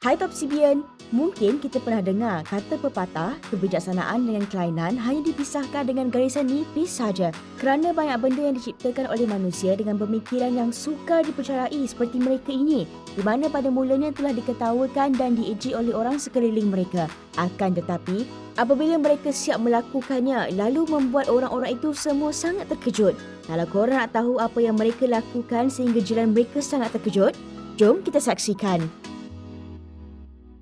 Hai Top CBN, mungkin kita pernah dengar kata pepatah kebijaksanaan dengan kelainan hanya dipisahkan dengan garisan nipis saja kerana banyak benda yang diciptakan oleh manusia dengan pemikiran yang sukar dipercayai seperti mereka ini di mana pada mulanya telah diketawakan dan diejek oleh orang sekeliling mereka. Akan tetapi, apabila mereka siap melakukannya lalu membuat orang-orang itu semua sangat terkejut. Kalau korang nak tahu apa yang mereka lakukan sehingga jiran mereka sangat terkejut, jom kita saksikan.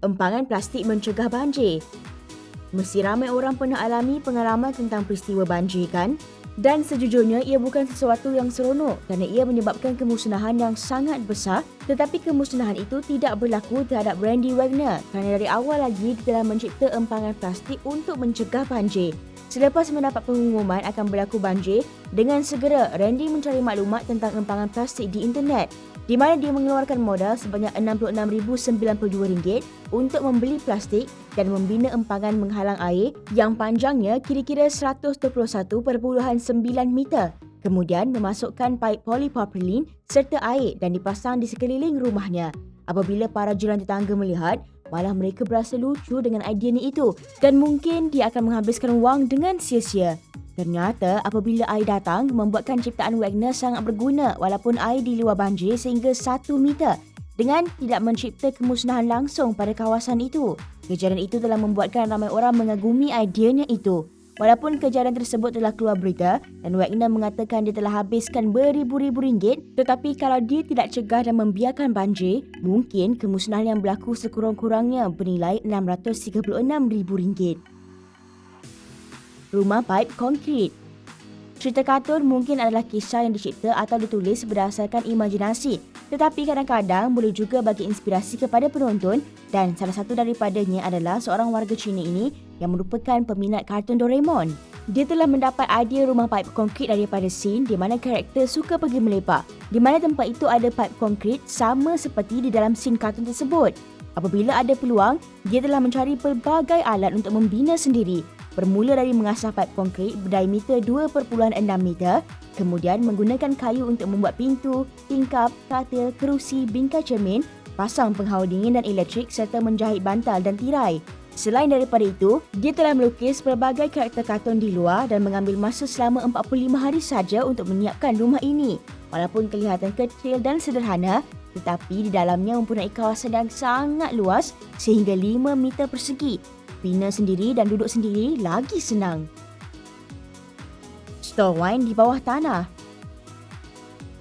Empangan plastik mencegah banjir. Mesti ramai orang pernah alami pengalaman tentang peristiwa banjir kan? Dan sejujurnya ia bukan sesuatu yang seronok kerana ia menyebabkan kemusnahan yang sangat besar, tetapi kemusnahan itu tidak berlaku terhadap Randy Wagner kerana dari awal lagi dia telah mencipta empangan plastik untuk mencegah banjir. Selepas mendapat pengumuman akan berlaku banjir, dengan segera Randy mencari maklumat tentang empangan plastik di internet di mana dia mengeluarkan modal sebanyak RM66,092 untuk membeli plastik dan membina empangan menghalang air yang panjangnya kira-kira 121.9 meter. Kemudian memasukkan paip polipropilin serta air dan dipasang di sekeliling rumahnya. Apabila para jiran tetangga melihat, malah mereka berasa lucu dengan ideanya itu dan mungkin dia akan menghabiskan wang dengan sia-sia. Ternyata apabila air datang, membuatkan ciptaan Wagner sangat berguna walaupun air di luar banjir sehingga 1 meter dengan tidak mencipta kemusnahan langsung pada kawasan itu. Kejadian itu telah membuatkan ramai orang mengagumi ideanya itu. Walaupun kejadian tersebut telah keluar berita dan Wagner mengatakan dia telah habiskan beribu-ribu ringgit, tetapi kalau dia tidak cegah dan membiarkan banjir, mungkin kemusnahan yang berlaku sekurang-kurangnya bernilai RM636,000. Rumah paip konkrit. Cerita kartun mungkin adalah kisah yang dicipta atau ditulis berdasarkan imajinasi, tetapi kadang-kadang boleh juga bagi inspirasi kepada penonton dan salah satu daripadanya adalah seorang warga Cina ini yang merupakan peminat kartun Doraemon. Dia telah mendapat idea rumah paip konkrit daripada scene di mana karakter suka pergi melepak, di mana tempat itu ada paip konkrit sama seperti di dalam scene kartun tersebut. Apabila ada peluang, dia telah mencari pelbagai alat untuk membina sendiri. Bermula dari mengasah paip konkrit berdiameter 2.6 meter, kemudian menggunakan kayu untuk membuat pintu, tingkap, katil, kerusi, bingkai cermin, pasang penghalau dingin dan elektrik serta menjahit bantal dan tirai. Selain daripada itu, dia telah melukis pelbagai karakter kartun di luar dan mengambil masa selama 45 hari saja untuk menyiapkan rumah ini. Walaupun kelihatan kecil dan sederhana, tetapi di dalamnya mempunyai kawasan yang sangat luas sehingga 5 meter persegi. Bina sendiri dan duduk sendiri lagi senang. Store wine di bawah tanah.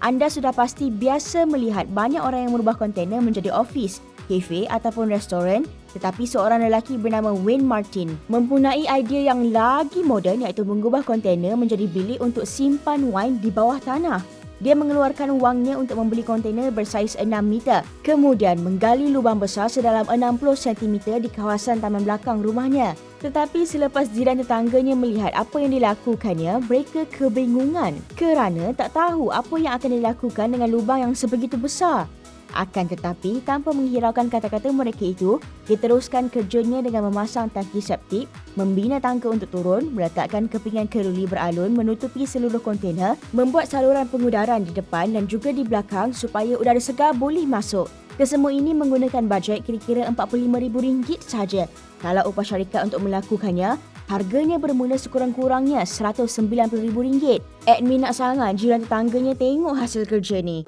Anda sudah pasti biasa melihat banyak orang yang merubah kontena menjadi office, kafe ataupun restoran, tetapi seorang lelaki bernama Wayne Martin mempunyai idea yang lagi moden iaitu mengubah kontena menjadi bilik untuk simpan wine di bawah tanah. Dia mengeluarkan wangnya untuk membeli kontena bersaiz 6 meter, kemudian menggali lubang besar sedalam 60 cm di kawasan taman belakang rumahnya. Tetapi selepas jiran tetangganya melihat apa yang dilakukannya, mereka kebingungan kerana tak tahu apa yang akan dilakukan dengan lubang yang sebegitu besar. Akan tetapi, tanpa menghiraukan kata-kata mereka itu, dia teruskan kerjanya dengan memasang tangki septik, membina tangga untuk turun, meletakkan kepingan keruli beralun menutupi seluruh kontena, membuat saluran pengudaran di depan dan juga di belakang supaya udara segar boleh masuk. Kesemua ini menggunakan bajet kira-kira RM45,000 saja. Kalau upah syarikat untuk melakukannya, harganya bermula sekurang-kurangnya RM190,000. Admin nak sangat jiran tetangganya tengok hasil kerja ni.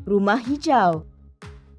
Rumah hijau.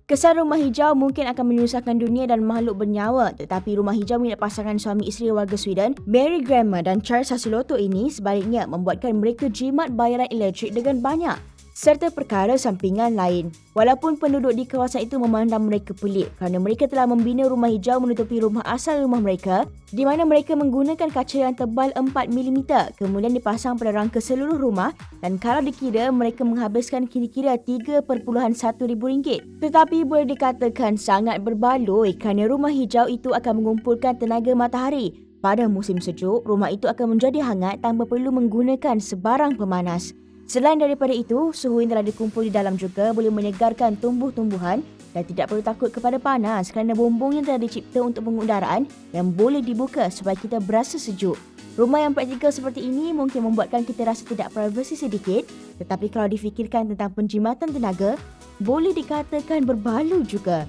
Kesan rumah hijau mungkin akan menyusahkan dunia dan makhluk bernyawa, tetapi rumah hijau milik pasangan suami isteri warga Sweden, Mary Grammer dan Charles Sasiloto ini sebaliknya membuatkan mereka jimat bayaran elektrik dengan banyak serta perkara sampingan lain. Walaupun penduduk di kawasan itu memandang mereka pelik kerana mereka telah membina rumah hijau menutupi rumah asal rumah mereka di mana mereka menggunakan kaca yang tebal 4 mm kemudian dipasang pada rangka seluruh rumah dan kalau dikira mereka menghabiskan kira-kira RM3,100,000. Tetapi boleh dikatakan sangat berbaloi kerana rumah hijau itu akan mengumpulkan tenaga matahari. Pada musim sejuk, rumah itu akan menjadi hangat tanpa perlu menggunakan sebarang pemanas. Selain daripada itu, suhu yang telah dikumpul di dalam juga boleh menyegarkan tumbuh-tumbuhan dan tidak perlu takut kepada panas kerana bumbung yang telah dicipta untuk pengudaraan yang boleh dibuka supaya kita berasa sejuk. Rumah yang praktikal seperti ini mungkin membuatkan kita rasa tidak privasi sedikit, tetapi kalau difikirkan tentang penjimatan tenaga, boleh dikatakan berbaloi juga.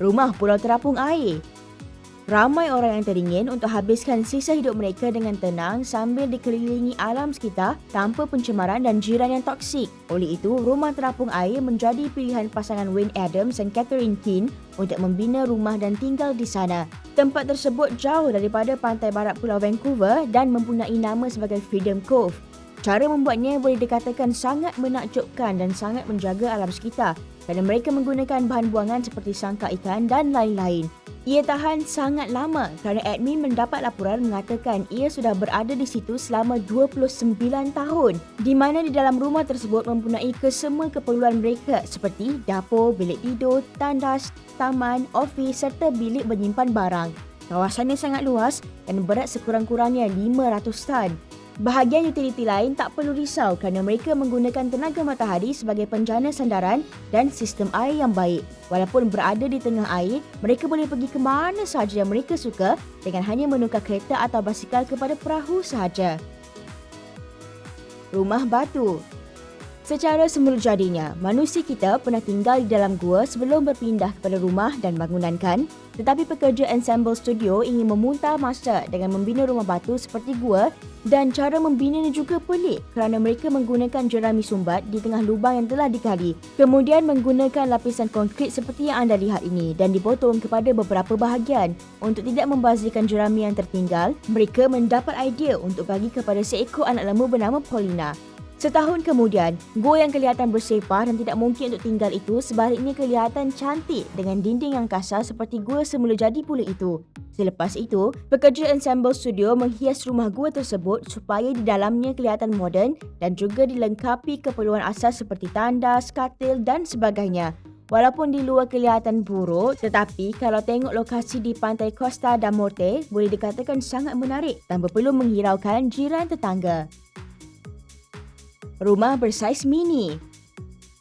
Rumah pulau terapung air. Ramai orang yang teringin untuk habiskan sisa hidup mereka dengan tenang sambil dikelilingi alam sekitar tanpa pencemaran dan jiran yang toksik. Oleh itu, rumah terapung air menjadi pilihan pasangan Wayne Adams dan Catherine Keane untuk membina rumah dan tinggal di sana. Tempat tersebut jauh daripada pantai barat Pulau Vancouver dan mempunyai nama sebagai Freedom Cove. Cara membuatnya boleh dikatakan sangat menakjubkan dan sangat menjaga alam sekitar kerana mereka menggunakan bahan buangan seperti sangkar ikan dan lain-lain. Ia tahan sangat lama kerana admin mendapat laporan mengatakan ia sudah berada di situ selama 29 tahun, di mana di dalam rumah tersebut mempunyai kesemua keperluan mereka seperti dapur, bilik tidur, tandas, taman, ofis serta bilik menyimpan barang. Kawasannya sangat luas dan berat sekurang-kurangnya 500 tan. Bahagian utiliti lain tak perlu risau kerana mereka menggunakan tenaga matahari sebagai penjana sandaran dan sistem air yang baik. Walaupun berada di tengah air, mereka boleh pergi ke mana sahaja yang mereka suka dengan hanya menukar kereta atau basikal kepada perahu sahaja. Rumah batu. Secara semula jadinya, manusia kita pernah tinggal di dalam gua sebelum berpindah kepada rumah dan bangunan kan? Tetapi pekerja Ensemble Studio ingin memutar masa dengan membina rumah batu seperti gua dan cara membinanya juga pelik kerana mereka menggunakan jerami sumbat di tengah lubang yang telah digali. Kemudian menggunakan lapisan konkrit seperti yang anda lihat ini dan dipotong kepada beberapa bahagian. Untuk tidak membazirkan jerami yang tertinggal, mereka mendapat idea untuk bagi kepada seekor anak lembu bernama Paulina. Setahun kemudian, gua yang kelihatan bersepah dan tidak mungkin untuk tinggal itu sebaliknya kelihatan cantik dengan dinding yang kasar seperti gua semula jadi pula itu. Selepas itu, pekerja Ensemble Studio menghias rumah gua tersebut supaya di dalamnya kelihatan moden dan juga dilengkapi keperluan asas seperti tandas, katil dan sebagainya. Walaupun di luar kelihatan buruk, tetapi kalau tengok lokasi di pantai Costa da Morte, boleh dikatakan sangat menarik tanpa perlu menghiraukan jiran tetangga. Rumah bersaiz mini.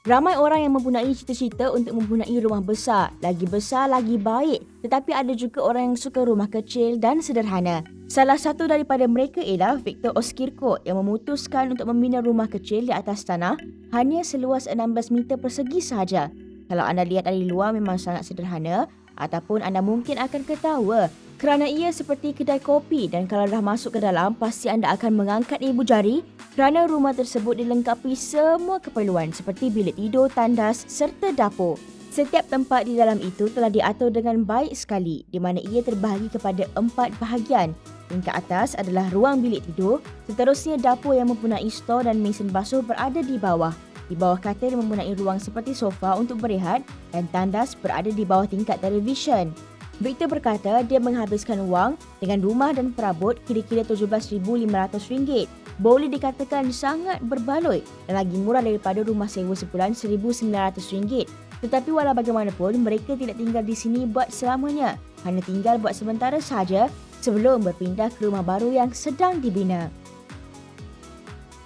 Ramai orang yang mempunyai cita-cita untuk mempunyai rumah besar lagi baik. Tetapi ada juga orang yang suka rumah kecil dan sederhana. Salah satu daripada mereka ialah Victor Oskirko yang memutuskan untuk membina rumah kecil di atas tanah hanya seluas 16 meter persegi sahaja. Kalau anda lihat dari luar memang sangat sederhana ataupun anda mungkin akan ketawa kerana ia seperti kedai kopi dan kalau dah masuk ke dalam pasti anda akan mengangkat ibu jari kerana rumah tersebut dilengkapi semua keperluan seperti bilik tidur, tandas serta dapur. Setiap tempat di dalam itu telah diatur dengan baik sekali di mana ia terbahagi kepada 4 bahagian. Tingkat atas adalah ruang bilik tidur, seterusnya dapur yang mempunyai stor dan mesin basuh berada di bawah. Di bawah katil mempunyai ruang seperti sofa untuk berehat dan tandas berada di bawah tingkat televisyen. Victor berkata dia menghabiskan wang dengan rumah dan perabot kira-kira RM17,500. Boleh dikatakan sangat berbaloi dan lagi murah daripada rumah sewa sebulan RM1,900. Tetapi walau bagaimanapun, mereka tidak tinggal di sini buat selamanya. Hanya tinggal buat sementara sahaja sebelum berpindah ke rumah baru yang sedang dibina.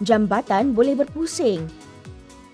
Jambatan boleh berpusing.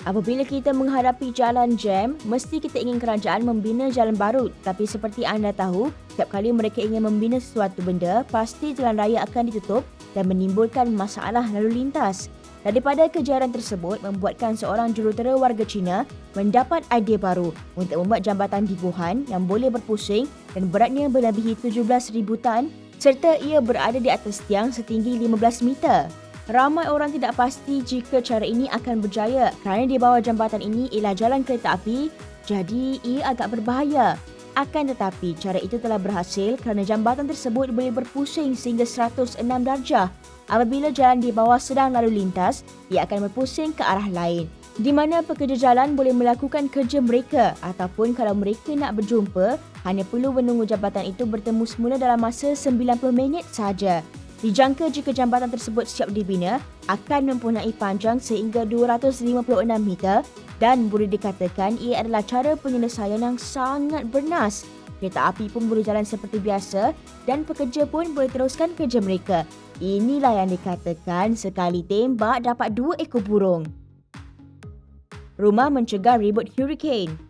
Apabila kita menghadapi jalan jam, mesti kita ingin kerajaan membina jalan baru. Tapi seperti anda tahu, setiap kali mereka ingin membina sesuatu benda, pasti jalan raya akan ditutup dan menimbulkan masalah lalu lintas. Daripada kejaran tersebut membuatkan seorang jurutera warga Cina mendapat idea baru untuk membuat jambatan di Wuhan yang boleh berpusing dan beratnya melebihi 17,000 tan serta ia berada di atas tiang setinggi 15 meter. Ramai orang tidak pasti jika cara ini akan berjaya kerana di bawah jambatan ini ialah jalan kereta api, jadi ia agak berbahaya. Akan tetapi, cara itu telah berhasil kerana jambatan tersebut boleh berpusing sehingga 106 darjah. Apabila jalan di bawah sedang lalu lintas, ia akan berpusing ke arah lain. Di mana pekerja jalan boleh melakukan kerja mereka ataupun kalau mereka nak berjumpa, hanya perlu menunggu jambatan itu bertemu semula dalam masa 90 minit sahaja. Dijangka jika jambatan tersebut siap dibina, akan mempunyai panjang sehingga 256 meter dan boleh dikatakan ia adalah cara penyelesaian yang sangat bernas. Kereta api pun boleh jalan seperti biasa dan pekerja pun boleh teruskan kerja mereka. Inilah yang dikatakan sekali tembak dapat 2 ekor burung. Rumah mencegah ribut hurricane.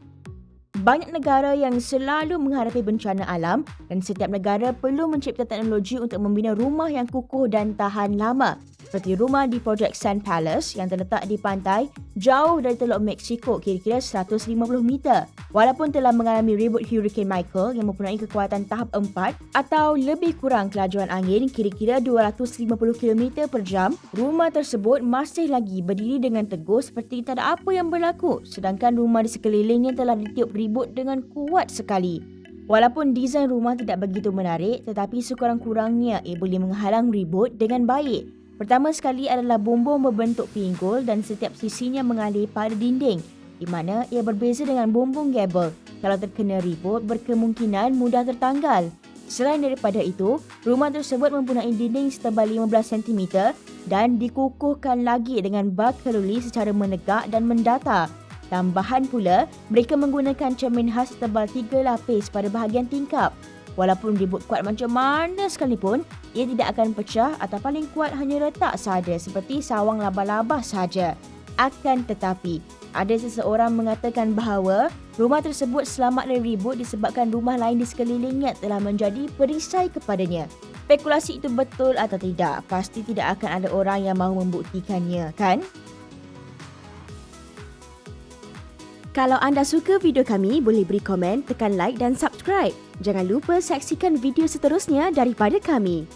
Banyak negara yang selalu menghadapi bencana alam dan setiap negara perlu mencipta teknologi untuk membina rumah yang kukuh dan tahan lama. seperti rumah di projek Sand Palace yang terletak di pantai jauh dari Teluk Mexico kira-kira 150 meter. Walaupun telah mengalami ribut Hurricane Michael yang mempunyai kekuatan tahap 4 atau lebih kurang kelajuan angin kira-kira 250 km per jam, rumah tersebut masih lagi berdiri dengan teguh seperti tak ada apa yang berlaku, sedangkan rumah di sekelilingnya telah ditiup ribut dengan kuat sekali. Walaupun desain rumah tidak begitu menarik, tetapi sekurang-kurangnya ia boleh menghalang ribut dengan baik. Pertama sekali adalah bumbung berbentuk pinggul dan setiap sisinya mengalir pada dinding, di mana ia berbeza dengan bumbung gable. Kalau terkena ribut, berkemungkinan mudah tertanggal. Selain daripada itu, rumah tersebut mempunyai dinding setebal 15 cm dan dikukuhkan lagi dengan bak keluli secara menegak dan mendata. Tambahan pula, mereka menggunakan cermin khas setebal 3 lapis pada bahagian tingkap. Walaupun ribut kuat macam mana sekalipun, ia tidak akan pecah atau paling kuat hanya retak sahaja seperti sawang laba-laba sahaja. Akan tetapi, ada seseorang mengatakan bahawa rumah tersebut selamat dari ribut disebabkan rumah lain di sekelilingnya telah menjadi perisai kepadanya. Spekulasi itu betul atau tidak, pasti tidak akan ada orang yang mahu membuktikannya, kan? Kalau anda suka video kami, boleh beri komen, tekan like dan subscribe. Jangan lupa saksikan video seterusnya daripada kami.